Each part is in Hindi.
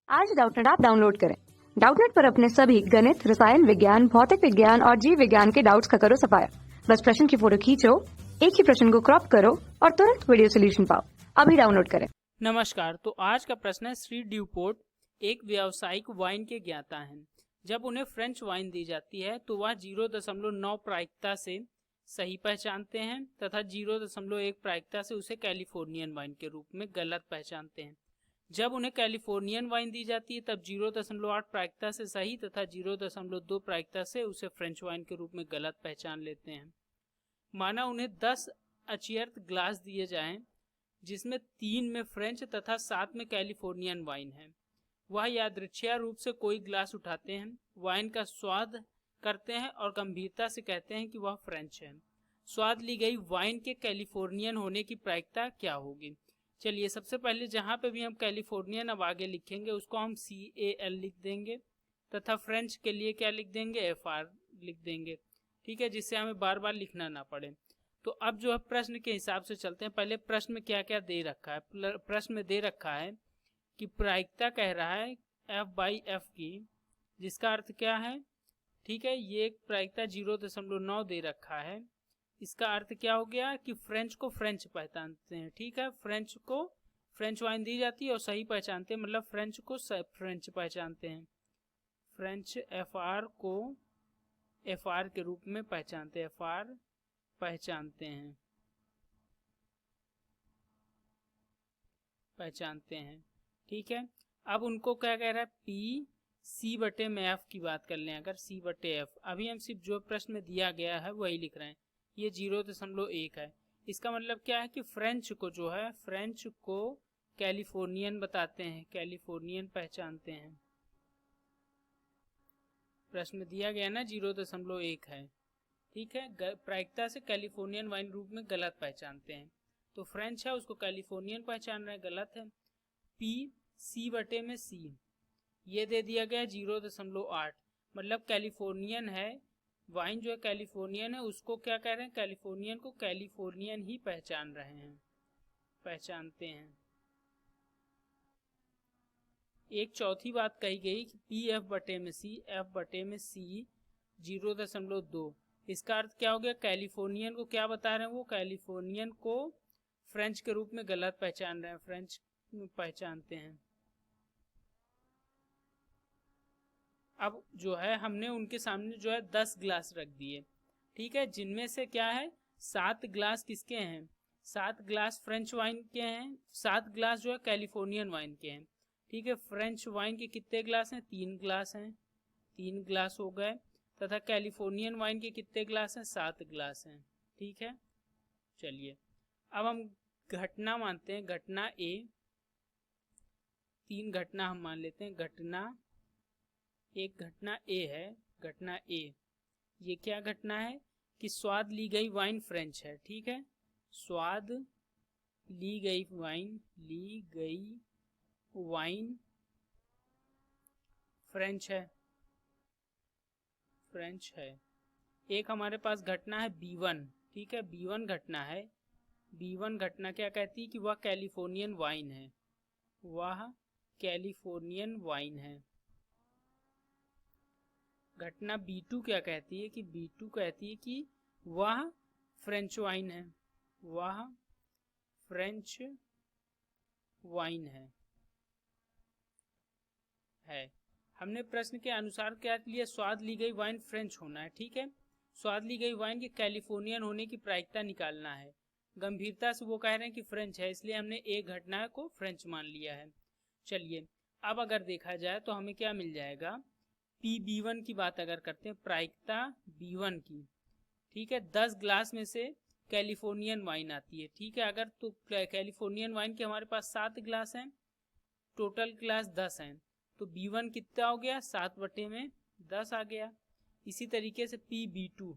आज डाउटनेट ऐप डाउनलोड करें। डाउटनेट पर अपने सभी गणित, रसायन विज्ञान, भौतिक विज्ञान और जीव विज्ञान के डाउट्स का करो सफाया। बस प्रश्न की फोटो खींचो, एक ही प्रश्न को क्रॉप करो और तुरंत वीडियो सोल्यूशन पाओ। अभी डाउनलोड करें। नमस्कार। तो आज का प्रश्न है, श्री ड्यूपोर्ट एक व्यावसायिक वाइन के ज्ञाता हैं। जब उन्हें फ्रेंच वाइन दी जाती है तो वह 0.9 प्रायिकता से सही पहचानते हैं तथा 0.1 प्रायिकता से उसे कैलिफोर्नियन वाइन के रूप में गलत पहचानते हैं। जब उन्हें कैलिफोर्नियन वाइन दी जाती है तब 0.8 प्रायिकता से सही तथा 0.2 प्रायिकता से उसे फ्रेंच वाइन के रूप में गलत पहचान लेते हैं। माना उन्हें 10 अचियर्त ग्लास दिए जाएं जिसमें 3 में फ्रेंच तथा 7 में कैलिफोर्नियन वाइन है। वह यादृच्छिक रूप से कोई ग्लास उठाते हैं, वाइन का स्वाद करते हैं और गंभीरता से कहते हैं कि वह फ्रेंच है। स्वाद ली गई वाइन के कैलिफोर्नियन होने की प्रायिकता क्या होगी? चलिए, सबसे पहले जहाँ पे भी हम कैलिफोर्नियन अब आगे लिखेंगे उसको हम CAL लिख देंगे तथा फ्रेंच के लिए क्या लिख देंगे? FR लिख देंगे। ठीक है, जिससे हमें बार बार लिखना ना पड़े। तो अब जो है प्रश्न के हिसाब से चलते हैं। पहले प्रश्न में क्या क्या दे रखा है। प्रश्न में दे रखा है कि प्रायिकता कह रहा है F/F की, जिसका अर्थ क्या है? ठीक है, ये प्रायिकता 0.9 दे रखा है। इसका अर्थ क्या हो गया कि फ्रेंच को फ्रेंच पहचानते हैं। ठीक है, फ्रेंच को फ्रेंच वाइन दी जाती है और सही पहचानते हैं, मतलब फ्रेंच को फ्रेंच पहचानते हैं। फ्रेंच FR को FR के रूप में पहचानते हैं, FR पहचानते हैं। ठीक है, अब उनको क्या कह रहा है? P/C/F की बात कर लें। अगर C/F, अभी हम सिर्फ जो प्रश्न में दिया गया है वही लिख रहे हैं। ये 0.1 है। इसका मतलब क्या है कि फ्रेंच को जो है, फ्रेंच को कैलिफोर्नियन बताते हैं, कैलिफोर्नियन पहचानते हैं। प्रश्न में दिया गया ना 0.1 है। ठीक है, प्रायिकता से कैलिफोर्नियन वाइन रूप में गलत पहचानते हैं। तो फ्रेंच है, उसको कैलिफोर्नियन पहचान रहे हैं, गलत है। P/C, ये दे दिया गया 0.8, मतलब कैलिफोर्नियन है। वाइन जो है कैलिफोर्नियन है, उसको क्या कह रहे हैं? कैलिफोर्नियन को कैलिफोर्नियन ही पहचान रहे हैं, पहचानते हैं। एक चौथी बात कही गई कि F/C 0.2। इसका अर्थ क्या हो गया? कैलिफोर्नियन को क्या बता रहे हैं? वो कैलिफोर्नियन को फ्रेंच के रूप में गलत पहचान रहे हैं, फ्रेंच पहचानते हैं। अब जो है हमने उनके सामने जो है 10 ग्लास रख दिए। ठीक है, जिनमें से क्या है, 7 ग्लास किसके हैं? 7 ग्लास फ्रेंच वाइन के हैं, 7 ग्लास जो है कैलिफोर्नियन वाइन के हैं। ठीक है, फ्रेंच वाइन के कितने ग्लास हैं? 3 ग्लास हैं, 3 ग्लास हो गए। तथा कैलिफोर्नियन वाइन के कितने ग्लास हैं? 7 ग्लास हैं। ठीक है, चलिए अब हम घटना मानते हैं, घटना A। 3 घटना हम मान लेते हैं। एक घटना A है। घटना A, ये क्या घटना है कि स्वाद ली गई वाइन फ्रेंच है। ठीक है, स्वाद ली गई वाइन फ्रेंच है। एक हमारे पास घटना है B1। ठीक है, B1 घटना है। B1 घटना क्या कहती है कि वह कैलिफोर्नियन वाइन है, वह कैलिफोर्नियन वाइन है। घटना B2 क्या कहती है कि B2 कहती है कि वह फ्रेंच वाइन है, वह फ्रेंच वाइन है। हमने प्रश्न के अनुसार क्या लिया? स्वाद ली गई वाइन फ्रेंच होना है। ठीक है, स्वाद ली गई वाइन की कैलिफोर्नियन होने की प्रायिकता निकालना है। गंभीरता से वो कह रहे हैं कि फ्रेंच है, इसलिए हमने एक घटना को फ्रेंच मान लिया है। चलिए, अब अगर देखा जाए तो हमें क्या मिल जाएगा? P/B1 की बात अगर करते हैं, प्रायिकता B1 की। ठीक है, 10 ग्लास में से कैलिफोर्नियन वाइन आती है। ठीक है, अगर तो कैलिफोर्नियन वाइन के हमारे पास 7 ग्लास हैं, टोटल ग्लास 10 हैं, तो B1 कितना हो गया? 7/10 आ गया। इसी तरीके से P/B2,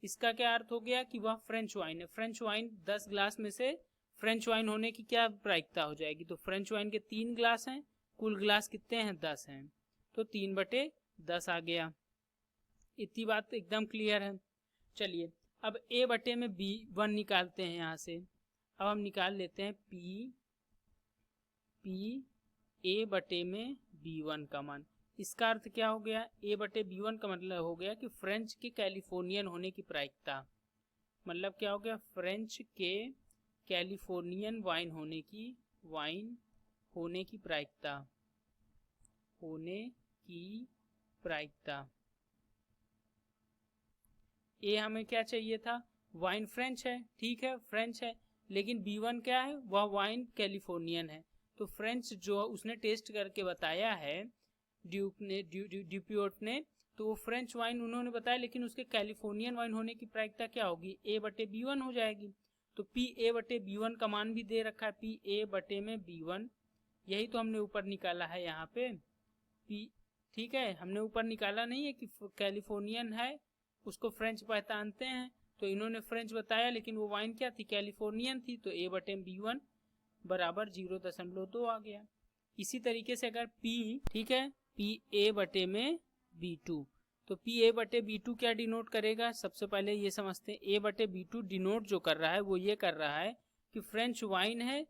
इसका क्या अर्थ हो गया कि वह फ्रेंच वाइन है। फ्रेंच वाइन 10 ग्लास में से फ्रेंच वाइन होने की क्या प्रायिकता हो जाएगी? तो फ्रेंच वाइन के 3 ग्लास हैं, कुल ग्लास कितने हैं? 10 हैं, तो 3/10 आ गया। इतनी बात एकदम क्लियर है। चलिए, अब A/B1 निकालते हैं यहाँ से। अब हम निकाल लेते हैं P A/B B1 का मान। इसका अर्थ क्या हो गया, A/B1 का मतलब हो गया कि फ्रेंच के कैलिफोर्नियन होने की प्रायिकता, मतलब क्या हो गया, फ्रेंच के कैलिफोर्नियन वाइन होने की प्रायिकता। ए हमें क्या चाहिए था, वाइन फ्रेंच है, ठीक है, फ्रेंच है, लेकिन B1 क्या है, वह वाइन कैलिफोर्नियन है। तो फ्रेंच जो उसने टेस्ट करके बताया है ड्यूपियोट ने, तो वो फ्रेंच वाइन उन्होंने बताया, लेकिन उसके कैलिफोर्नियन वाइन होने की प्रायिकता क्या होगी, A/B1 हो जाएगी। तो PA/B1 का मान भी दे रखा है, PA/B1, यही तो हमने ऊपर निकाला है यहाँ पे P, ठीक है, हमने ऊपर निकाला नहीं है कि कैलिफोर्नियन है, उसको फ्रेंच पहचानते हैं, तो इन्होंने फ्रेंच बताया, लेकिन वो वाइन क्या थी, कैलिफोर्नियन थी, तो A/B1 बराबर 0.2 आ गया। इसी तरीके से अगर P, ठीक है, PA/B2, तो PA/B2 क्या डिनोट करेगा, सबसे पहले ये समझते हैं। A/B2 डिनोट जो कर रहा है वो ये कर रहा है कि फ्रेंच वाइन है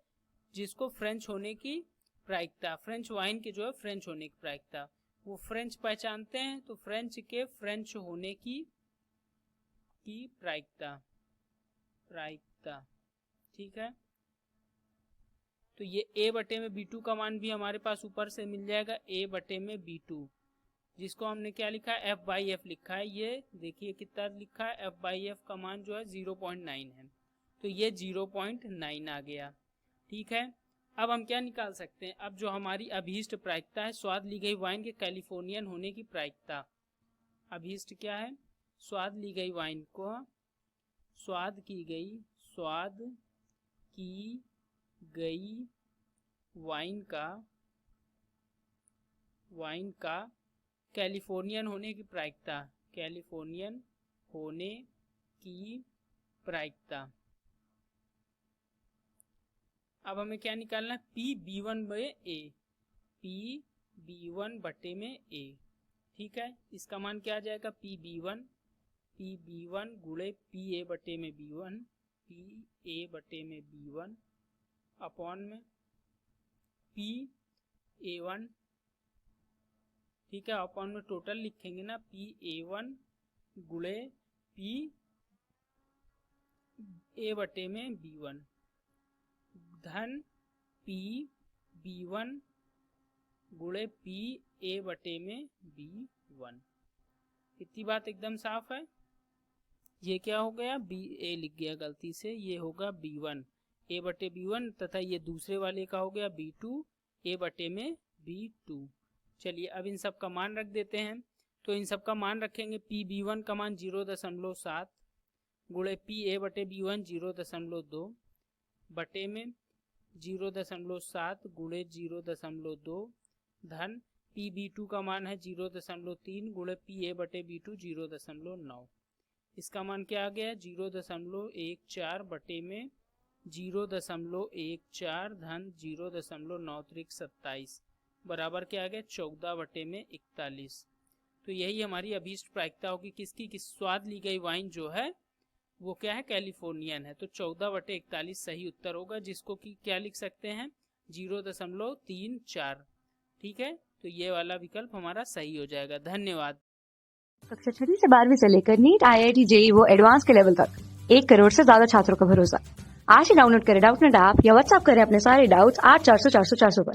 जिसको फ्रेंच होने की प्रायिकता, फ्रेंच वाइन के जो है फ्रेंच होने की प्रायिकता, वो फ्रेंच पहचानते हैं, तो फ्रेंच के फ्रेंच होने की प्रायिकता, ठीक है। तो ये A/B2 का मान भी हमारे पास ऊपर से मिल जाएगा, A/B2, जिसको हमने क्या लिखा है, F/F लिखा है। ये देखिए कितना लिखा है, F/F का मान जो है 0.9 है, तो ये 0.9 आ गया, ठीक है। अब हम क्या निकाल सकते हैं, अब जो हमारी अभीष्ट प्रायिकता है, स्वाद ली गई वाइन के कैलिफोर्नियन होने की प्रायिकता, अभीष्ट क्या है, स्वाद ली गई वाइन को, स्वाद की गई वाइन का कैलिफोर्नियन होने की प्रायिकता, अब हमें क्या निकालना है, PB1/A, ठीक है। इसका मान क्या आ जाएगा, PB1 गुणे PA/B1 अपॉन में PA1, ठीक है, अपॉन में टोटल लिखेंगे ना, PA1 गुणे PA/B1 धन PB1 गुणे PA/B1। इतनी बात एकदम साफ है। ये क्या हो गया, BA लिख गया गलती से, ये होगा B1 A/B1, तथा ये दूसरे वाले का हो गया B2 A/B2। चलिए अब इन सब का मान रख देते हैं, तो इन सब का मान रखेंगे। PB1 का मान 0.7 गुणे PA/B1 0.2 बटे में 0.7 गुणे 0.2 धन PB2 का मान है 0.3 गुणे PA/B2 0.9। इसका मान क्या आ गया, 0.14 बटे में 0.14 धन 0.9 बराबर क्या आ गया, 14 बटे में 41। तो यही हमारी अभीष्ट प्रायिकता होगी, किसकी, किस स्वाद ली गई वाइन जो है वो क्या है, कैलिफोर्नियन है। तो 14 बटे 41 सही उत्तर होगा, जिसको कि क्या लिख सकते हैं, 0.34, ठीक है। तो ये वाला विकल्प हमारा सही हो जाएगा। धन्यवाद। कक्षा 6 से 12वीं से लेकर नीट, IIT, JEE वो एडवांस के लेवल तक 1 करोड़ से ज्यादा छात्रों का भरोसा। आज ही डाउनलोड करें डाउटनेट ऐप या व्हाट्सएप करें अपने सारे डाउट्स 8400 400 400 पर।